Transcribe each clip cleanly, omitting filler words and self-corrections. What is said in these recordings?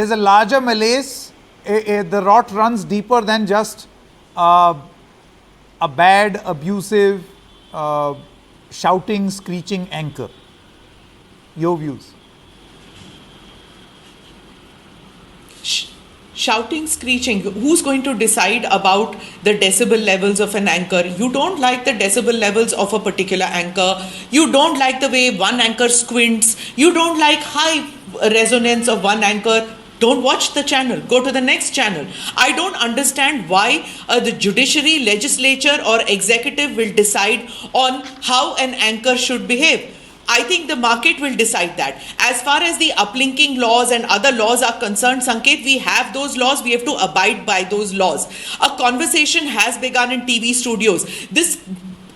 There's a larger malaise. The rot runs deeper than just a bad, abusive, shouting, screeching anchor. Your views? Shouting, screeching, who's going to decide about the decibel levels of an anchor? You don't like the decibel levels of a particular anchor. You don't like the way one anchor squints. You don't like high resonance of one anchor. Don't watch the channel. Go to the next channel. I don't understand why the judiciary, legislature or executive will decide on how an anchor should behave. I think the market will decide that. As far as the uplinking laws and other laws are concerned, Sanket, we have those laws. We have to abide by those laws. A conversation has begun in TV studios. This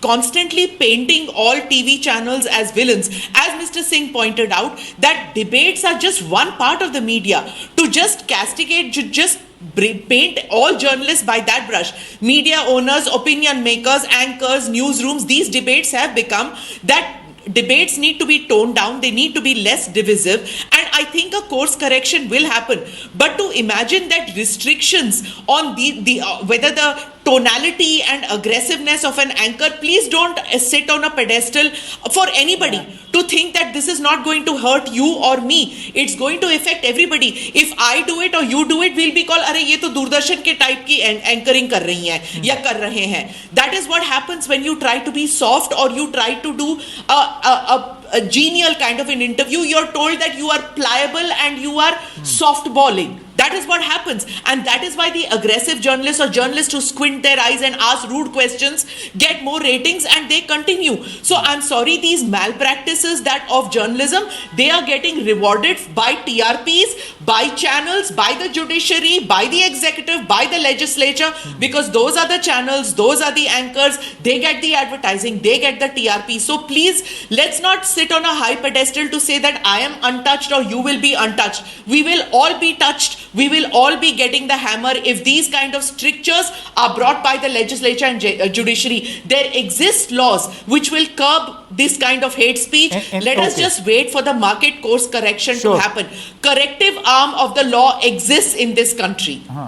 constantly painting all TV channels as villains. As Mr. Singh pointed out, that debates are just one part of the media. To just castigate, to just paint all journalists by that brush. Media owners, opinion makers, anchors, newsrooms, these debates have become that debates need to be toned down, they need to be less divisive, and I think a course correction will happen. But to imagine that restrictions on the whether the tonality and aggressiveness of an anchor, please don't sit on a pedestal for anybody to think that this is not going to hurt you or me. It's going to affect everybody. If I do it or you do it, we'll be called, अरे ये तो दूरदर्शन के type की anchoring कर रही हैं या कर रहे हैं. That is what happens when you try to be soft or you try to do a genial kind of an interview. You're told that you are pliable and you are softballing. That is what happens, and that is why the aggressive journalists or journalists who squint their eyes and ask rude questions get more ratings, and they continue. So I'm sorry, these malpractices that of journalism, they are getting rewarded by TRPs, by channels, by the judiciary, by the executive, by the legislature, because those are the channels, those are the anchors, they get the advertising, they get the TRP. So please, let's not sit on a high pedestal to say that I am untouched or you will be untouched. We will all be touched. We will all be getting the hammer if these kind of strictures are brought by the legislature and judiciary. There exist laws which will curb this kind of hate speech. Let us just wait for the market course correction to happen. Corrective arm of the law exists in this country.